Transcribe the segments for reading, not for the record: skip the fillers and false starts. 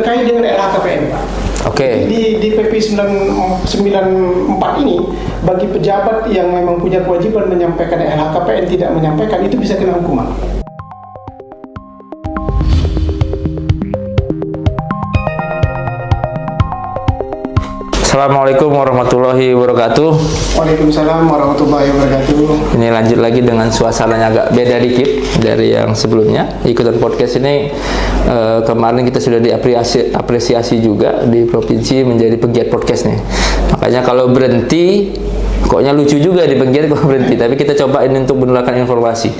terkait dengan LHKPN, Pak. Oke. Di PP 94 ini, bagi pejabat yang memang punya kewajiban menyampaikan LHKPN tidak menyampaikan, itu bisa kena hukuman. Assalamualaikum warahmatullahi wabarakatuh. Waalaikumsalam warahmatullahi wabarakatuh. Ini lanjut lagi dengan suasananya agak beda dikit dari yang sebelumnya. Ikutan podcast ini kemarin kita sudah diapresiasi juga di provinsi menjadi penggiat podcast nih. Makanya kalau berhenti, koknya lucu juga di penggiat kalau berhenti. Tapi kita coba ini untuk menularkan informasi.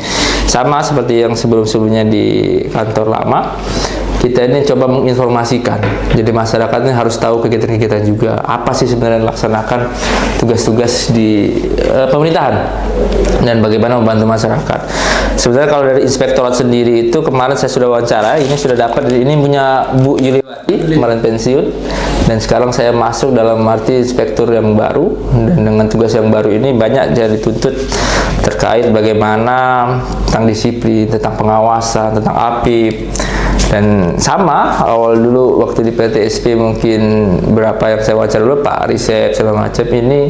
Sama seperti yang sebelum-sebelumnya di kantor lama. Kita ini coba menginformasikan, jadi masyarakat ini harus tahu kegiatan-kegiatan juga, apa sih sebenarnya dilaksanakan tugas-tugas di pemerintahan dan bagaimana membantu masyarakat. Sebenarnya kalau dari inspektorat sendiri itu kemarin saya sudah wawancara, ini sudah dapat, ini punya Bu Yuliwati, kemarin pensiun, dan sekarang saya masuk dalam arti inspektur yang baru, dan dengan tugas yang baru ini banyak jadi dituntut terkait bagaimana tentang disiplin, tentang pengawasan, tentang APIP. Dan sama awal dulu waktu di PTSP mungkin berapa yang saya wawancara dulu Pak Riset segala macam ini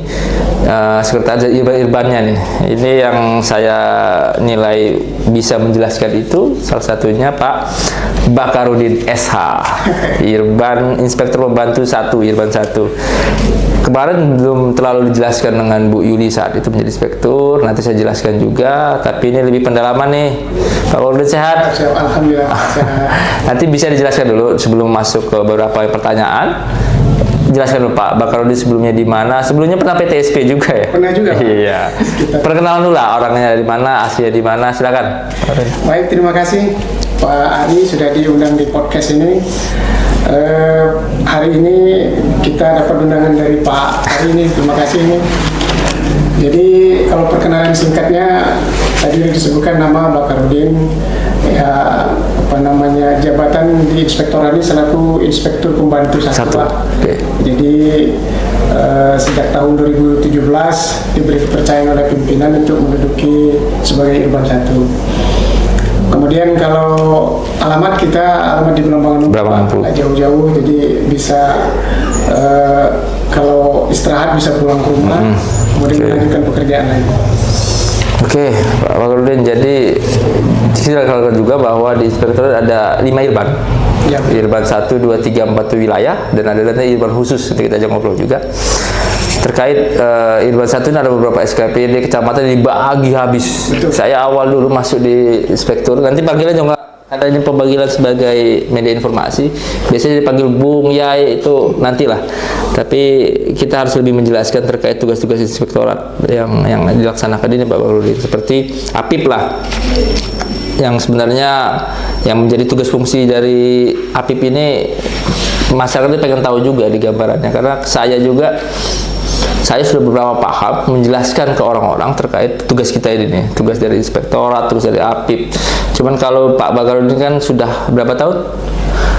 sekretaris Irbannya nih. Ini yang saya nilai bisa menjelaskan itu salah satunya Pak Bakarudin SH, Irban Inspektur Pembantu 1, Irban 1. Kemarin belum terlalu dijelaskan dengan Bu Yuli saat itu menjadi inspektur, nanti saya jelaskan juga, tapi ini lebih pendalaman nih. Pak Bakarudin sehat? Alhamdulillah sehat. Nanti bisa dijelaskan dulu sebelum masuk ke beberapa pertanyaan. Jelaskan dulu Pak Bakarudin sebelumnya di mana? Sebelumnya pernah PTSP juga ya? Pernah juga. Iya. Perkenalan dulu lah orangnya di mana, aslinya di mana, silakan. Baik, terima kasih Pak Ari sudah diundang di podcast ini. Hari ini kita dapat undangan dari Pak Ari ini, terima kasih ini. Jadi kalau perkenalan singkatnya tadi sudah disebutkan nama Bakarudin, ya apa namanya jabatan di inspektorat ini selaku inspektur pembantu 1. Okay. Jadi sejak tahun 2017 diberi kepercayaan oleh pimpinan untuk menduduki sebagai Irban 1. Kemudian kalau alamat di Belambangan nggak jauh-jauh, jadi bisa kalau istirahat bisa pulang ke rumah, kemudian melanjutkan pekerjaan lain. Oke, Pak Bakarudin, jadi kita kalau juga bahwa di inspektorat ada 5 Irban. Ya. Irban 1, 2, 3, 4 wilayah, dan ada nanti Irban khusus, nanti kita aja ngobrol juga. Terkait Irban 1 ini ada beberapa SKPD kecamatan dibagi habis. Betul. Saya awal dulu masuk di inspektur, nanti panggilan juga ada ini pemanggilan sebagai media informasi. Biasanya dipanggil Bung Yai, itu nantilah. Tapi kita harus lebih menjelaskan terkait tugas-tugas inspektorat yang dilaksanakan ini Pak Bakarudin. Seperti APIP lah, yang sebenarnya yang menjadi tugas fungsi dari APIP ini masyarakat pengen tahu juga di gambarannya, karena saya sudah beberapa paham menjelaskan ke orang-orang terkait tugas kita ini nih, tugas dari inspektorat, tugas dari APIP. Cuman kalau Pak Bakarudin kan sudah berapa tahun?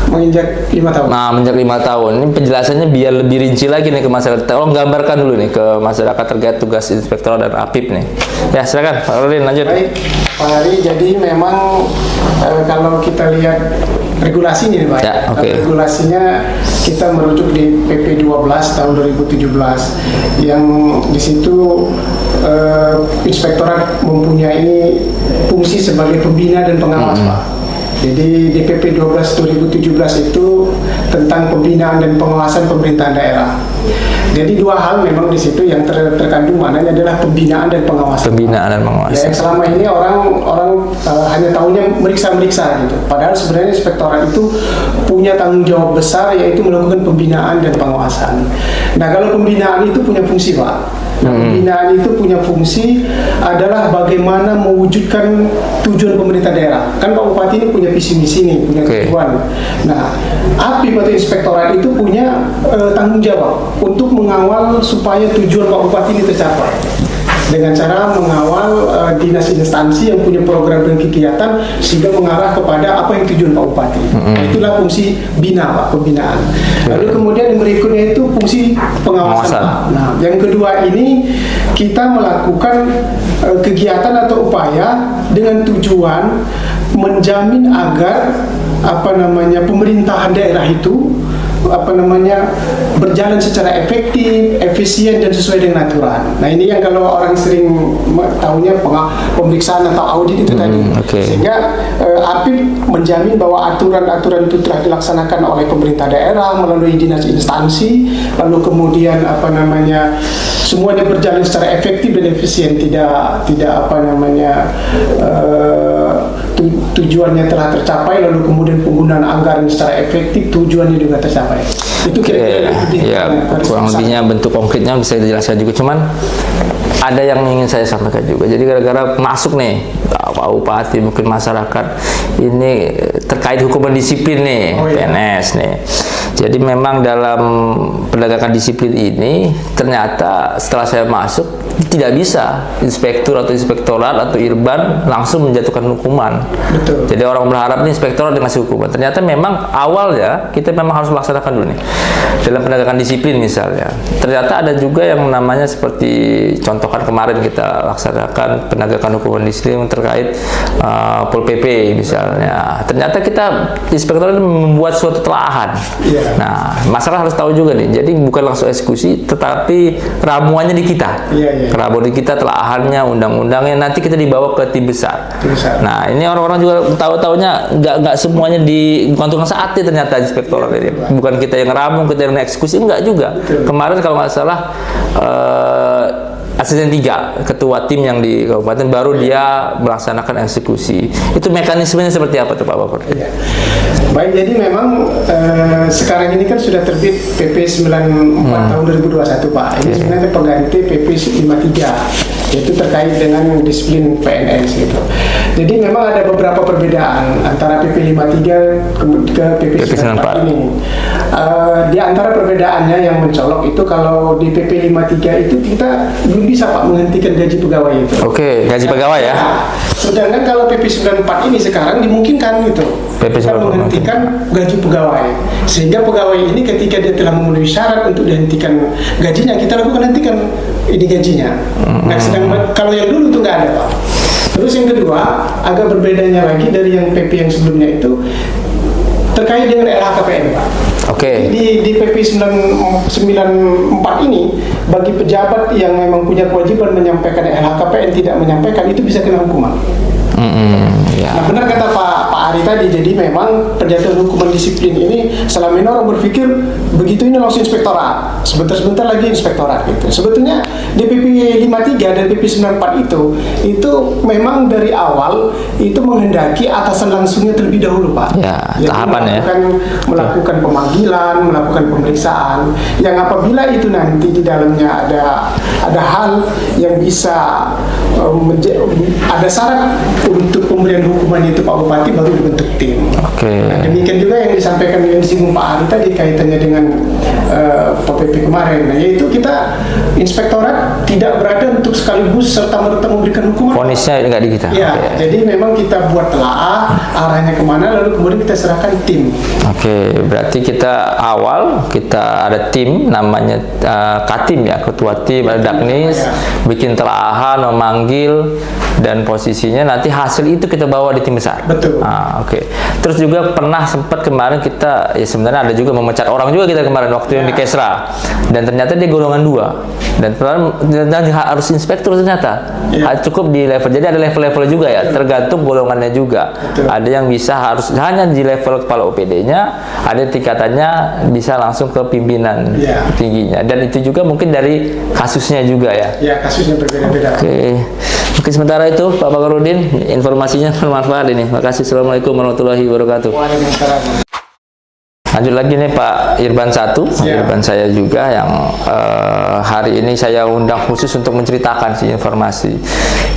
Menginjak 5 tahun. Nah, menginjak 5 tahun. Ini penjelasannya biar lebih rinci lagi nih ke masyarakat. Tolong gambarkan dulu nih ke masyarakat terkait tugas inspektorat dan APIP nih. Ya, silakan Pak Bakarudin lanjut. Baik, Pak Ari, jadi memang kalau kita lihat regulasinya nih Pak, ya, okay. Regulasinya kita merujuk di PP 12 tahun 2017 yang di situ inspektorat mempunyai fungsi sebagai pembina dan pengawas Pak. Jadi di PP 12 2017 itu tentang pembinaan dan pengawasan pemerintahan daerah. Jadi dua hal memang di situ yang terkandung maknanya adalah pembinaan dan pengawasan. Pembinaan dan pengawasan. Ya, yang selama ini orang hanya tahunya meriksa-meriksa gitu. Padahal sebenarnya inspektorat itu punya tanggung jawab besar, yaitu melakukan pembinaan dan pengawasan. Nah, kalau pembinaan itu punya fungsi Pak. Nah, pembinaan itu punya fungsi adalah bagaimana mewujudkan tujuan pemerintah daerah. Kan Pak Bupati ini punya visi misi nih, punya tujuan. Nah, APIP atau inspektorat itu punya tanggung jawab untuk mengawal supaya tujuan Pak Bupati ini tercapai. Dengan cara mengawal dinas instansi yang punya program dan kegiatan sehingga mengarah kepada apa yang tujuan Pak Bupati. Nah, itulah fungsi bina Pak, pembinaan. Lalu kemudian yang berikutnya itu fungsi pengawasan Pak. Nah, yang kedua ini kita melakukan kegiatan atau upaya dengan tujuan menjamin agar pemerintahan daerah itu berjalan secara efektif, efisien dan sesuai dengan aturan. Nah ini yang kalau orang sering tahunya pemeriksaan atau audit itu tadi. Sehingga APIP menjamin bahwa aturan-aturan itu telah dilaksanakan oleh pemerintah daerah melalui dinas instansi, lalu kemudian semuanya berjalan secara efektif dan efisien, tidak tujuannya telah tercapai, lalu kemudian penggunaan anggaran secara efektif, tujuannya juga tercapai. Itu kurang lebihnya bentuk konkretnya bisa dijelaskan juga. Cuman ada yang ingin saya sampaikan juga. Jadi gara-gara masuk nih Pak Bupati, mungkin masyarakat ini terkait hukuman disiplin nih, PNS nih. Jadi memang dalam penegakan disiplin ini ternyata setelah saya masuk tidak bisa inspektur atau inspektorat atau irban langsung menjatuhkan hukuman. Betul. Jadi orang berharap nih inspektorat ngasih hukuman. Ternyata memang awalnya kita memang harus melaksanakan dulu nih dalam penegakan disiplin misalnya. Ternyata ada juga yang namanya seperti contohkan kemarin kita laksanakan penegakan hukuman disiplin terkait Pol PP misalnya. Ternyata kita inspektorat membuat suatu telahan. Nah, masyarakat harus tahu juga nih. Jadi bukan langsung eksekusi, tetapi ramuannya di kita. Ramuan di kita, telahannya, undang-undangnya. Nanti kita dibawa ke tim besar. Nah, ini orang-orang juga tahu-taunya nggak semuanya dikantongkan saatnya ternyata inspektorat ini. Bukan kita yang ramu, kita yang eksekusi, enggak juga. Kemarin kalau nggak salah asisten 3 ketua tim yang di kabupaten baru dia melaksanakan eksekusi. Itu mekanismenya seperti apa tuh Pak Bapak? Baik, jadi memang sekarang ini kan sudah terbit PP 94 tahun 2021 Pak. Ini sebenarnya pengganti PP 53, yaitu terkait dengan disiplin PNS gitu. Jadi memang ada beberapa perbedaan antara PP 53 ke PP 94 ini. Di antara perbedaannya yang mencolok itu kalau di PP 53 itu kita belum bisa Pak menghentikan gaji pegawai itu. Gaji pegawai ya. Sedangkan kalau PP 94 ini sekarang dimungkinkan gitu. Kita menghentikan gaji pegawai. Sehingga pegawai ini ketika dia telah memenuhi syarat untuk dihentikan gajinya, kita lakukan hentikan ini gajinya. Nah, sedangkan kalau yang dulu itu nggak ada Pak. Terus yang kedua, agak berbedanya lagi dari yang PP yang sebelumnya itu terkait dengan LHKPN Pak. Di PP 94 ini bagi pejabat yang memang punya kewajiban menyampaikan LHKPN tidak menyampaikan itu bisa kena hukuman. Nah benar kata Pak Ari tadi, jadi memang penjatuhan hukuman disiplin ini selama ini orang berpikir begitu ini langsung inspektorat, sebentar lagi inspektorat gitu. Sebetulnya di PP 53 dan PP 94 itu memang dari awal itu menghendaki atasan langsungnya terlebih dahulu Pak. Jadi tahapan melakukan pemanggilan, melakukan pemeriksaan, yang apabila itu nanti di dalamnya ada hal yang bisa ada syarat untuk pemberian hukuman itu Pak Bupati baru dibentuk tim. Nah, demikian juga yang disampaikan yang disinggung Pak Ari tadi kaitannya dengan PP kemarin. Nah, yaitu kita inspektorat tidak berada untuk sekaligus serta merta memberikan hukuman. Ponisnya nggak di kita. Jadi memang kita buat telaah arahnya kemana, lalu kemudian kita serahkan tim. Berarti kita ada tim namanya Katim ya, ketua tim, ada Daknis, bikin telaahan, memanggil, dan posisinya nanti hasil itu kita bawa di tim besar. Betul. Terus juga pernah sempat kemarin kita sebenarnya ada juga memecat orang juga kita kemarin waktu yang di Kesra, dan ternyata dia golongan 2 dan harus inspektur ternyata. Cukup di level, jadi ada level-level juga ya, tergantung golongannya juga. Ada yang bisa harus hanya di level kepala OPD-nya, ada tingkatannya bisa langsung ke pimpinan tingginya, dan itu juga mungkin dari kasusnya juga ya. Kasusnya berbeda-beda. Mungkin sementara itu Pak Bakarudin, informasinya bermanfaat ini. Makasih. Assalamualaikum warahmatullahi wabarakatuh. Waalaikumsalam. Lanjut lagi nih Pak Irban 1, Irban saya juga yang hari ini saya undang khusus untuk menceritakan informasi.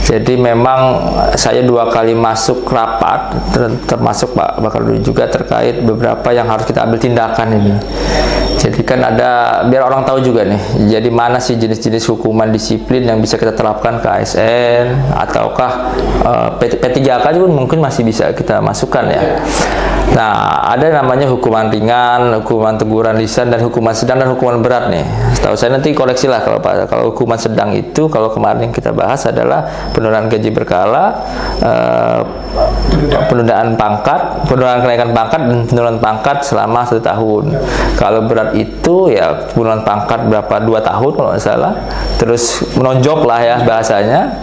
Jadi memang saya 2 kali masuk rapat, termasuk Pak Bakarudin juga terkait beberapa yang harus kita ambil tindakan ini. Jadi kan ada, biar orang tahu juga nih, jadi mana sih jenis-jenis hukuman disiplin yang bisa kita terapkan ke ASN, ataukah P3K juga mungkin masih bisa kita masukkan ya. Nah, ada namanya hukuman ringan, hukuman teguran lisan, dan hukuman sedang dan hukuman berat nih. Setahu saya nanti koreksi koreksi lah kalau hukuman sedang itu kalau kemarin yang kita bahas adalah penurunan gaji berkala, penundaan kenaikan pangkat dan penurunan pangkat selama 1 tahun. Kalau berat itu ya penurunan pangkat berapa 2 tahun kalau nggak salah, terus menonjok lah ya bahasanya,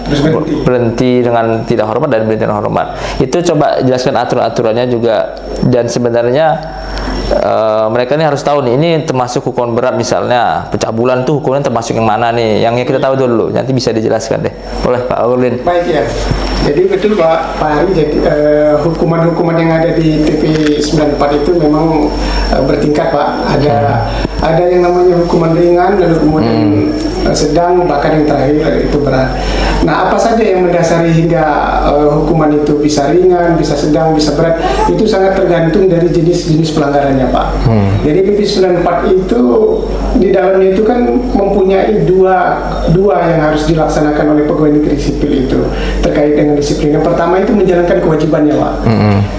berhenti dengan tidak hormat dan berhenti dengan hormat. Itu coba jelaskan aturan-aturannya juga, dan sebenarnya mereka ini harus tahu nih, ini termasuk hukuman berat misalnya pencabulan tuh hukumannya termasuk yang mana nih, yang kita tahu dulu, nanti bisa dijelaskan deh. Boleh Pak Aurlin? Baik ya. Jadi betul Pak Hari, jadi hukuman-hukuman yang ada di TP 94 itu memang bertingkat Pak. Ada yang namanya hukuman ringan, lalu kemudian sedang, bahkan yang terakhir itu berat. Nah, apa saja yang mendasari hingga hukuman itu bisa ringan, bisa sedang, bisa berat, itu sangat tergantung dari jenis-jenis pelanggarannya Pak. Jadi PP 94 itu di dalamnya itu kan mempunyai dua yang harus dilaksanakan oleh pegawai negeri sipil itu terkait dengan disiplin. Yang pertama itu menjalankan kewajibannya Pak.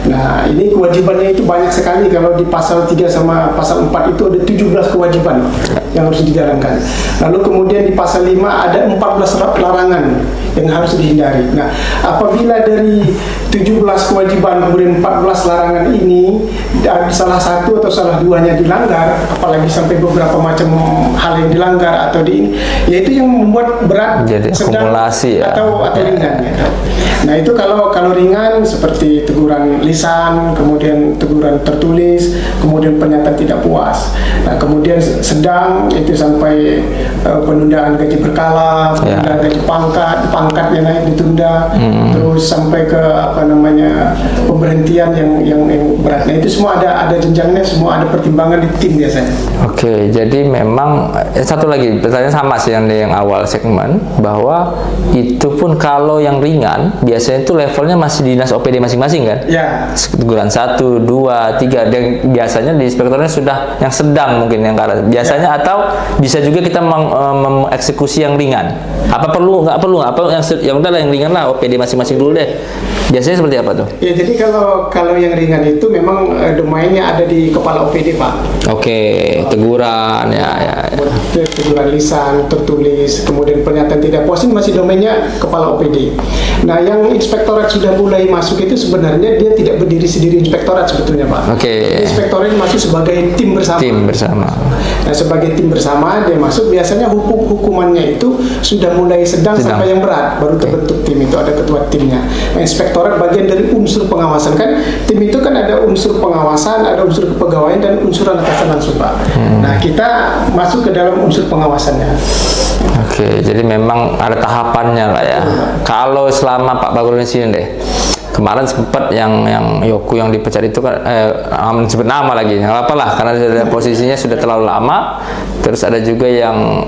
Nah, ini kewajibannya itu banyak sekali. Kalau di pasal 3 sama pasal 4 itu ada 17 kewajiban yang harus dijalankan. Lalu kemudian di pasal 5 ada 14 larangan yang harus dihindari. Nah, apabila dari 17 kewajiban kemudian 14 larangan ini salah satu atau salah duanya dilanggar, apalagi sampai beberapa macam hal yang dilanggar atau yaitu yang membuat berat, jadi sedang, akumulasi ya. atau ringan gitu. Nah, itu kalau ringan seperti teguran lisan, kemudian teguran tertulis, kemudian pernyataan tidak puas. Nah, kemudian sedang itu sampai penundaan gaji berkala, penundaan gaji pangkatnya naik ditunda, terus sampai ke pemberhentian yang berat. Nah, itu semua ada jenjangnya, semua ada pertimbangan di tim biasanya. Oke, jadi memang satu lagi pertanyaan sama sih yang awal segmen, bahwa itu pun kalau yang ringan biasanya itu levelnya masih dinas OPD masing-masing kan? Ya. Teguran 1, 2, 3, dan biasanya di inspektornya sudah yang sedang mungkin yang karena biasanya atau bisa juga kita mengeksekusi yang ringan. Apa perlu nggak perlu apa yang udahlah yang ringan lah OPD masing-masing dulu deh. Biasanya seperti apa tuh? Ya, jadi kalau yang ringan itu memang domainnya ada di kepala OPD Pak. Oke, teguran ya. Teguran lisan, tertulis, kemudian pernyataan tidak puas ini masih domainnya kepala OPD. Nah, yang inspektorat sudah mulai masuk itu sebenarnya dia tidak berdiri sendiri inspektorat sebetulnya Pak. Oke. Inspektorat masuk sebagai tim bersama. Tim bersama. Nah, sebagai tim bersama dia masuk, biasanya hukumannya itu sudah mulai sedang sampai yang berat, baru terbentuk tim itu, ada ketua timnya. Nah, inspektorat bagian dari unsur pengawasan, kan tim itu kan ada unsur pengawasan, ada unsur kepegawaian dan unsur atasan langsung Pak. Nah, kita masuk ke dalam unsur pengawasannya. Oke, jadi memang ada tahapannya lah ya. Kalau selama Pak Bagul di sini deh, kemarin sempat yang Yoku yang dipecat itu kan sebut nama lagi, nggak apa-apa lah karena posisinya sudah terlalu lama. Terus ada juga yang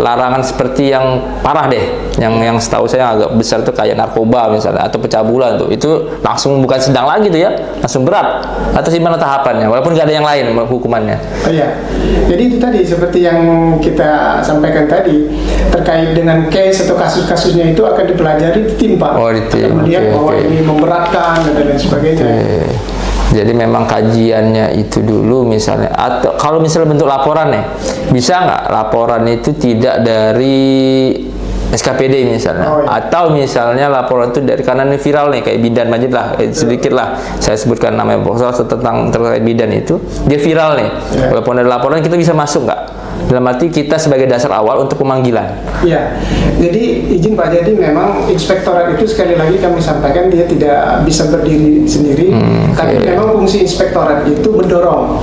larangan seperti yang parah deh, yang setahu saya agak besar tuh kayak narkoba misalnya atau pencabulan tuh, itu langsung bukan sedang lagi tuh ya, langsung berat. Atau gimana tahapannya walaupun nggak ada yang lain hukumannya? Oh iya, jadi itu tadi seperti yang kita sampaikan tadi terkait dengan case atau kasus-kasusnya itu akan dipelajari di tim Pak. Oh, di tim. Kemudian bahwa ini memberatkan dan lain sebagainya. Jadi memang kajiannya itu dulu misalnya, atau kalau misalnya bentuk laporan nih, bisa nggak laporan itu tidak dari SKPD misalnya, atau misalnya laporan itu dari karena ini viral nih kayak Bidan Majid lah, sedikit lah saya sebutkan namanya tentang terkait Bidan itu, dia viral nih. Walaupun ada laporan kita bisa masuk nggak? Dalam arti kita sebagai dasar awal untuk pemanggilan. Iya, jadi izin Pak, jadi memang inspektorat itu sekali lagi kami sampaikan dia tidak bisa berdiri sendiri, tapi memang fungsi inspektorat itu mendorong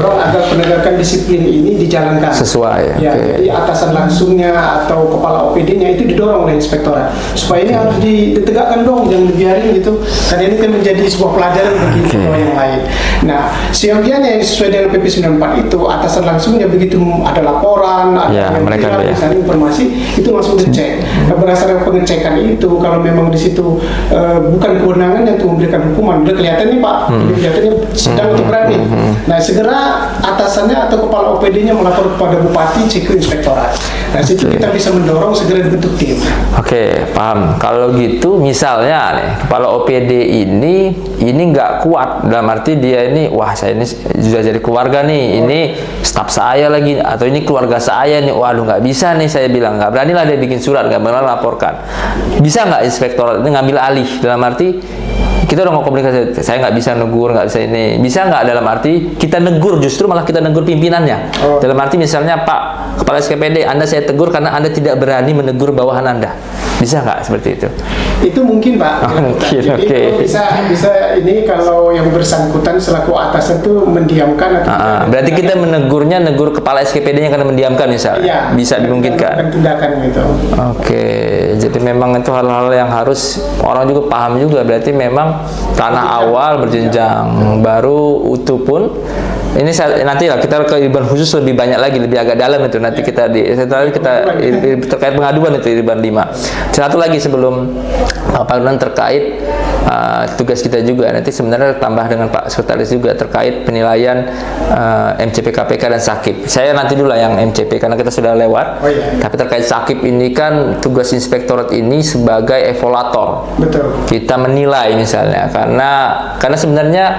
agar penegakan disiplin ini dijalankan sesuai. Ya, jadi atasan langsungnya atau kepala OPD-nya itu didorong oleh inspektorat supaya ini harus ditegakkan dong, jangan dibiarin gitu, karena ini kan menjadi sebuah pelajaran bagi yang lain. Nah, siogianya yang sesuai dengan PP 94 itu atasan langsungnya begitu ada laporan, ada yang viral, misalnya informasi, itu langsung dicek. Nah, berdasarkan pengecekan itu, kalau memang di situ bukan kewenangannya untuk memberikan hukuman, udah kelihatan nih Pak, ini kelihatannya sedang atau berat nih. Nah, segera atasannya atau kepala OPD-nya melapor kepada bupati, cek ke inspektorat. Nah, situ kita bisa mendorong segera dibentuk tim. Oke, paham. Kalau gitu misalnya nih, kepala OPD ini nggak kuat, dalam arti dia ini, wah saya ini sudah jadi keluarga nih, ini staf saya lagi, atau ini keluarga saya nih, waduh nggak bisa nih, saya bilang nggak beranilah dia bikin surat, nggak berani laporkan. Bisa nggak inspektorat ini ngambil alih, dalam arti kita udah komunikasi, saya nggak bisa negur, nggak bisa ini, bisa nggak dalam arti kita negur, justru malah kita negur pimpinannya. Dalam arti misalnya Pak Kepala SKPD, Anda saya tegur karena Anda tidak berani menegur bawahan Anda, bisa nggak seperti itu? Itu mungkin Pak. Mungkin, jadi oke. bisa ini kalau yang bersangkutan selaku atasan itu mendiamkan atau Berarti kita negur kepala SKPD-nya karena mendiamkan misal, iya, bisa dimungkinkan. tindakan gitu. Oke, jadi memang itu hal-hal yang harus orang juga paham juga. Berarti memang tanah awal berjenjang, baru utuh pun. Ini nanti lah kita ke Irban khusus lebih banyak lagi, lebih agak dalam itu. Nanti kita terkait pengaduan itu Irban 5. Satu lagi sebelum terkait tugas kita juga nanti sebenarnya tambah dengan Pak Sekretaris juga terkait penilaian MCP KPK dan Sakip. Saya nanti dulu lah yang MCP karena kita sudah lewat. Tapi terkait Sakip ini kan tugas inspektorat ini sebagai evaluator. Betul. Kita menilai misalnya karena sebenarnya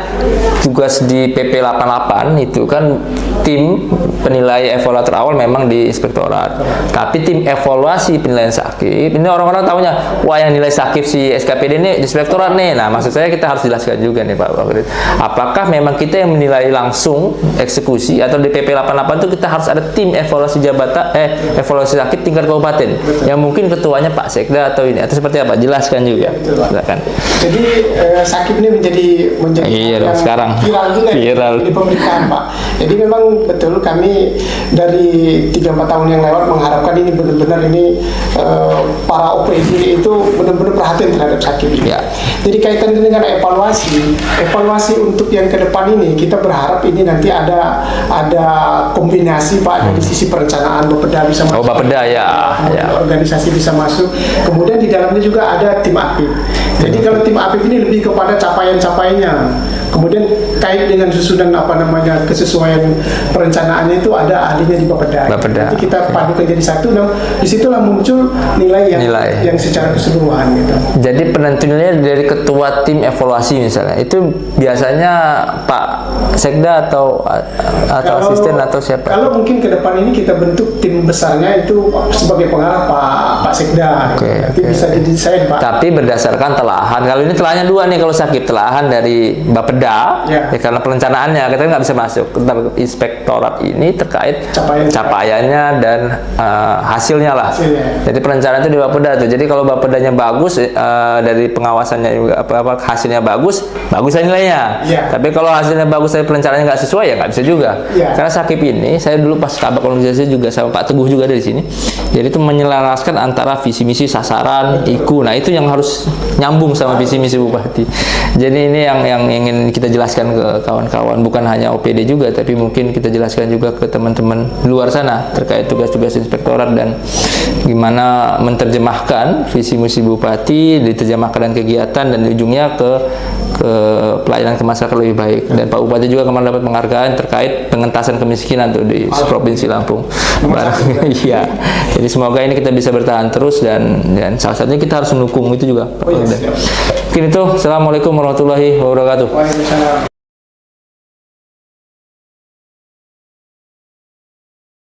tugas di PP 88 itu kan tim penilai evaluator awal memang di inspektorat. Tapi tim evaluasi penilaian Sakip ini orang-orang tahunya, wah yang nilai Sakip si SKPD ini di inspektorat nih. Nah, maksud saya kita harus jelaskan juga nih Pak Bakrit. Apakah memang kita yang menilai langsung eksekusi atau di PP 88 itu kita harus ada tim evaluasi evaluasi Sakip tingkat kabupaten yang mungkin ketuanya Pak Sekda atau ini atau seperti apa? Jelaskan juga. Silakan. Jadi Sakip ini menjadi iya dong, sekarang viral juga viral di pemerintahan Pak. Jadi memang betul kami dari 3-4 tahun yang lewat mengharapkan ini benar-benar ini para OPD itu benar-benar perhatian terhadap Sakip ini. Ya. Jadi kaitan dengan evaluasi untuk yang ke depan ini kita berharap ini nanti ada kombinasi Pak dari sisi perencanaan Bapeda bisa masuk. Oh, Bapeda ya. Organisasi bisa masuk. Kemudian di dalamnya juga ada tim APIP. Jadi kalau tim APIP ini lebih kepada capaian-capaiannya. Kemudian kait dengan susunan kesesuaian perencanaannya itu ada ahlinya di Bapeda. Nanti kita padukan jadi satu. Nah, disitulah muncul nilai yang secara keseluruhan gitu. Jadi penentunya dari ketua tim evaluasi misalnya itu biasanya Pak Sekda atau asisten atau siapa? Kalau mungkin ke depan ini kita bentuk tim besarnya itu sebagai pengarah Pak Sekda. Nanti bisa jadi saya Pak. Tapi berdasarkan telahan. Kalau ini telahnya dua nih kalau Sakip, telahan dari Bapeda ya karena perencanaannya kita nggak bisa masuk. Inspektorat ini terkait capaiannya dan hasilnya lah. Jadi perencanaan itu di Bapeda tuh. Jadi kalau Bapedanya bagus dari pengawasannya juga hasilnya bagus nilainya. Tapi kalau hasilnya bagus tapi perencanaannya nggak sesuai ya nggak bisa juga. Karena Sakip ini saya dulu pas kabak organisasi juga sama Pak Teguh juga dari sini. Jadi itu menyelaraskan antara visi misi sasaran IKU. Nah itu yang harus nyambung sama visi misi bupati. Jadi ini yang ingin kita jelaskan ke kawan-kawan, bukan hanya OPD juga tapi mungkin kita jelaskan juga ke teman-teman luar sana terkait tugas-tugas inspektorat dan gimana menerjemahkan visi misi bupati, diterjemahkan dan kegiatan dan ujungnya ke pelayanan ke masyarakat lebih baik. Dan Pak Bupati juga kemarin dapat penghargaan terkait pengentasan kemiskinan tuh di Provinsi Lampung. Iya. Jadi semoga ini kita bisa bertahan terus dan salah satunya kita harus mendukung itu juga. Mungkin itu. Assalamualaikum warahmatullahi wabarakatuh.